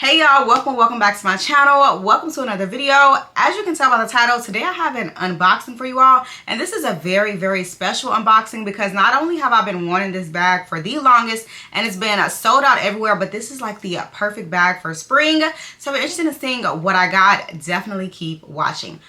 Hey y'all, welcome back to my channel. Welcome to another video. As you can tell by the title, today I have an unboxing for you all, and this is a very special unboxing because not only have I been wanting this bag for the longest and it's been sold out everywhere, but this is like the perfect bag for spring. So if you're interested in seeing what I got, definitely keep watching.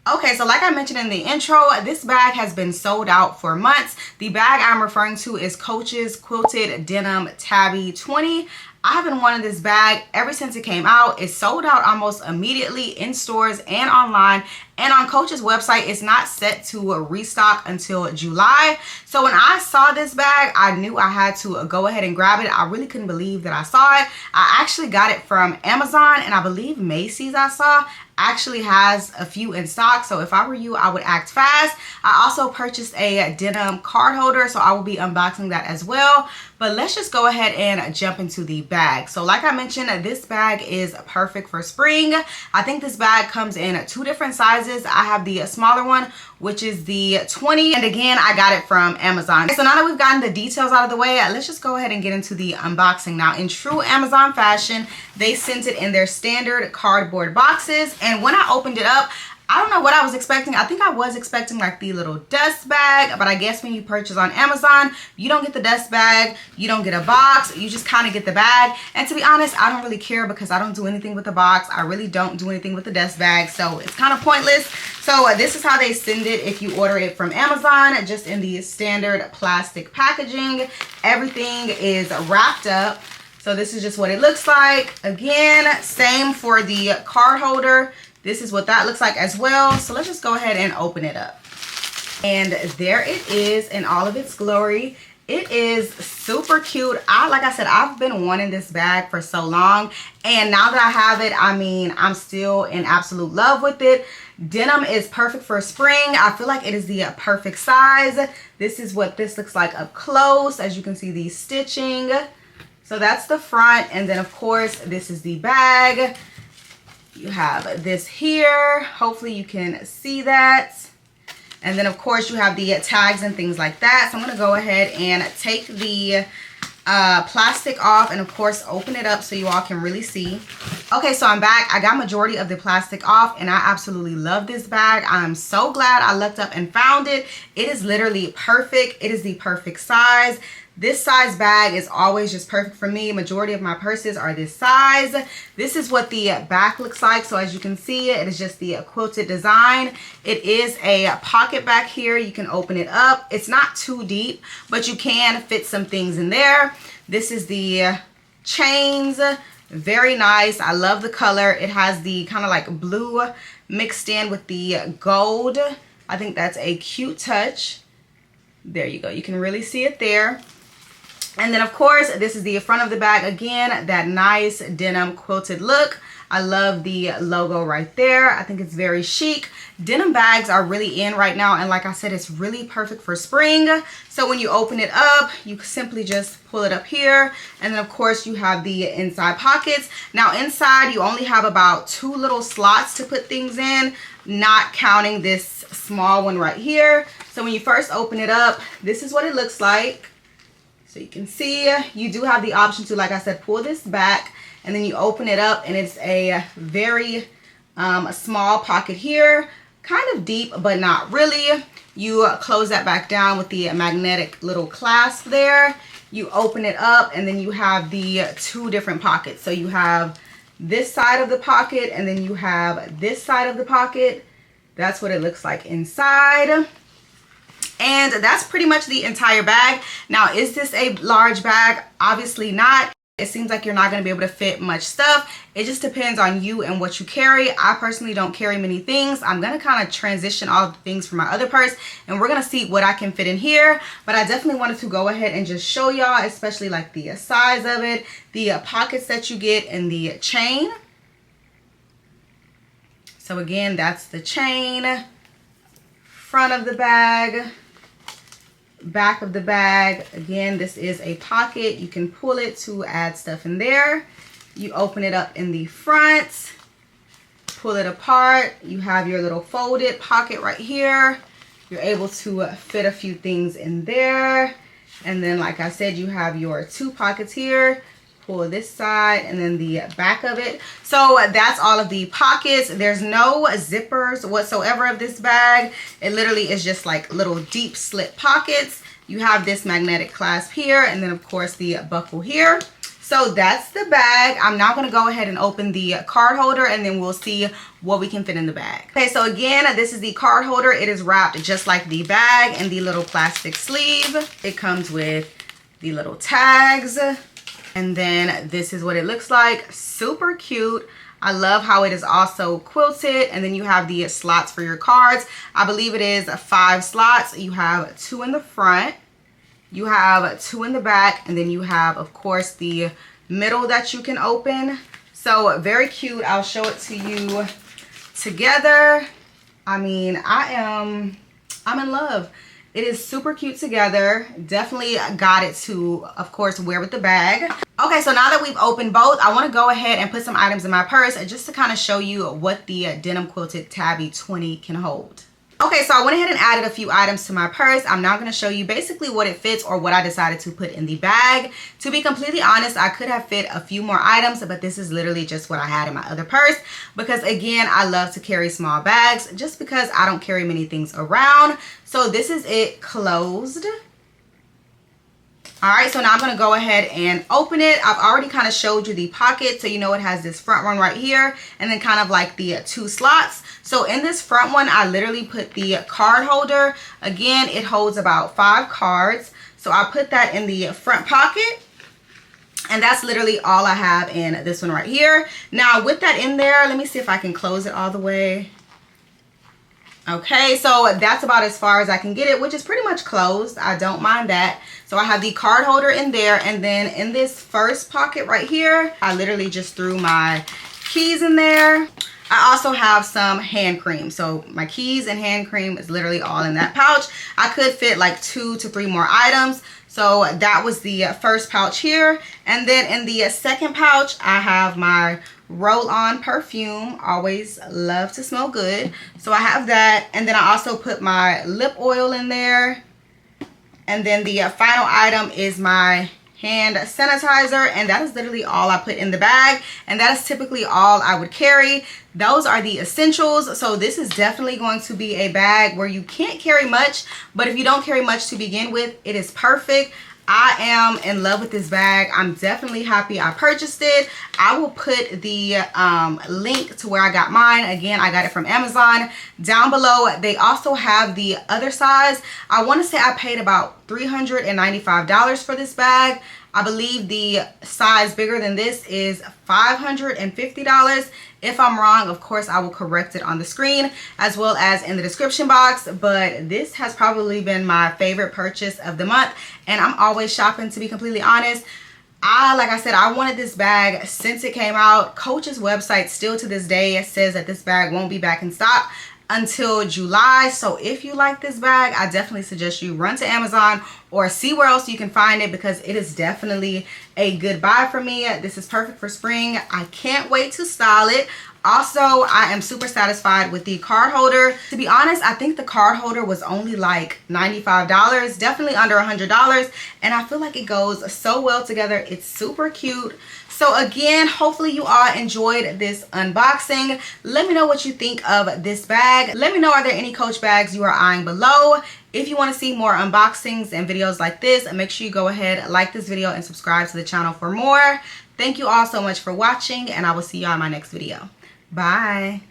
Okay, so like I mentioned in the intro, this bag has been sold out for months. The bag I'm referring to is Coach's Quilted Denim Tabby 20. I have been wanting this bag ever since it came out. It sold out almost immediately in stores and online. And on Coach's website, it's not set to restock until July. So when I saw this bag, I knew I had to go ahead and grab it. I really couldn't believe that I saw it. I actually got it from Amazon, and I believe Macy's I saw actually has a few in stock. So if I were you, I would act fast. I also purchased a denim card holder, so I will be unboxing that as well. But let's just go ahead and jump into the bag. So like I mentioned, this bag is perfect for spring. I think this bag comes in two different sizes. I have the smaller one, which is the 20, and again I got it from Amazon. So now that we've gotten the details out of the way, let's just go ahead and get into the unboxing. Now, in true Amazon fashion, they sent it in their standard cardboard boxes, and when I opened it up, I don't know what I was expecting. I think I was expecting like the little dust bag, but I guess when you purchase on Amazon, you don't get the dust bag, you don't get a box, you just kind of get the bag. And to be honest, I don't really care because I don't do anything with the box. I really don't do anything with the dust bag, so it's kind of pointless. So this is how they send it if you order it from Amazon, just in the standard plastic packaging. Everything is wrapped up. So this is just what it looks like. Again, same for the card holder. This is what that looks like as well. So let's just go ahead and open it up. And there it is in all of its glory. It is super cute. Like I said, I've been wanting this bag for so long. And now that I have it, I mean, I'm still in absolute love with it. Denim is perfect for spring. I feel like it is the perfect size. This is what this looks like up close. As you can see, the stitching. So that's the front. And then, of course, this is the bag. You have this here. Hopefully you can see that. And then of course you have the tags and things like that. So I'm going to go ahead and take the plastic off and of course open it up so you all can really see. Okay, so I'm back. I got majority of the plastic off and I absolutely love this bag. I'm so glad I looked up and found it. It is literally perfect. It is the perfect size. This size bag is always just perfect for me. Majority of my purses are this size. This is what the back looks like. So as you can see, it is just the quilted design. It is a pocket back here. You can open it up. It's not too deep, but you can fit some things in there. This is the chains. Very nice. I love the color. It has the kind of like blue mixed in with the gold. I think that's a cute touch. There you go. You can really see it there. And then of course, this is the front of the bag. Again, that nice denim quilted look. I love the logo right there. I think it's very chic. Denim bags are really in right now. And like I said, it's really perfect for spring. So when you open it up, you simply just pull it up here. And then of course you have the inside pockets. Now inside, you only have about 2 little slots to put things in, not counting this small one right here. So when you first open it up, this is what it looks like. So you can see you do have the option to, like I said, pull this back and then you open it up and it's a very small pocket here, kind of deep, but not really. You close that back down with the magnetic little clasp there. You open it up and then you have the 2 different pockets. So you have this side of the pocket and then you have this side of the pocket. That's what it looks like inside. And that's pretty much the entire bag. Now, is this a large bag? Obviously not. It seems like you're not going to be able to fit much stuff. It just depends on you and what you carry. I personally don't carry many things. I'm going to kind of transition all the things from my other purse and we're going to see what I can fit in here. But I definitely wanted to go ahead and just show y'all, especially like the size of it, the pockets that you get, and the chain. So again, that's the chain, front of the bag, back of the bag. Again, this is a pocket. You can pull it to add stuff in there. You open it up in the front, pull it apart. You have your little folded pocket right here. You're able to fit a few things in there. And then, like I said, you have your 2 pockets here. pull this side and then the back of it. So that's all of the pockets. There's no zippers whatsoever of this bag. It literally is just like little deep slit pockets. You have this magnetic clasp here, and then of course the buckle here. So that's the bag. I'm now going to go ahead and open the card holder, and then we'll see what we can fit in the bag. Okay, so again, this is the card holder. It is wrapped just like the bag in the little plastic sleeve. It comes with the little tags, and then this is what it looks like. Super cute. I love how it is also quilted, and then you have the slots for your cards. I believe it is 5 slots. You have 2 in the front, you have 2 in the back, and then you have, of course, the middle that you can open. So very cute. I'll show it to you together. I mean, I'm in love. It is super cute together. Definitely got it to, of course, wear with the bag. Okay, so now that we've opened both, I want to go ahead and put some items in my purse just to kind of show you what the Denim Quilted Tabby 20 can hold. Okay, so I went ahead and added a few items to my purse. I'm now going to show you basically what it fits or what I decided to put in the bag. To be completely honest, I could have fit a few more items, but this is literally just what I had in my other purse because, again, I love to carry small bags just because I don't carry many things around. So this is it closed. All right, so now I'm going to go ahead and open it. I've already kind of showed you the pocket, so you know it has this front one right here and then kind of like the 2 slots. So in this front one, I literally put the card holder. Again, it holds about 5 cards. So I put that in the front pocket. And that's literally all I have in this one right here. Now with that in there, let me see if I can close it all the way. Okay, so that's about as far as I can get it, which is pretty much closed. I don't mind that. So I have the card holder in there, and then in this first pocket right here, I literally just threw my keys in there. I also have some hand cream. So my keys and hand cream is literally all in that pouch. I could fit like 2 to 3 more items. So that was the first pouch here. And then in the second pouch, I have my roll-on perfume. Always love to smell good. So I have that. And then I also put my lip oil in there. And then the final item is my hand sanitizer, and that is literally all I put in the bag, and that is typically all I would carry. Those are the essentials. So this is definitely going to be a bag where you can't carry much, but if you don't carry much to begin with, it is perfect. I am in love with this bag. I'm definitely happy I purchased it. I will put the link to where I got mine. Again, I got it from Amazon down below. They also have the other size. I want to say I paid about $395 for this bag. I believe the size bigger than this is $550. If I'm wrong, of course, I will correct it on the screen as well as in the description box. But this has probably been my favorite purchase of the month. And I'm always shopping, to be completely honest. Like I said, I wanted this bag since it came out. Coach's website still to this day says that this bag won't be back in stock until July. So if you like this bag, I definitely suggest you run to Amazon or see where else you can find it, because it is definitely a good buy for me. This is perfect for spring. I can't wait to style it. Also, I am super satisfied with the card holder. To be honest, I think the card holder was only like $95, definitely under $100, and I feel like it goes so well together. It's super cute. So again, hopefully you all enjoyed this unboxing. Let me know what you think of this bag. Let me know, are there any Coach bags you are eyeing below? If you want to see more unboxings and videos like this, make sure you go ahead, like this video, and subscribe to the channel for more. Thank you all so much for watching, and I will see y'all in my next video. Bye.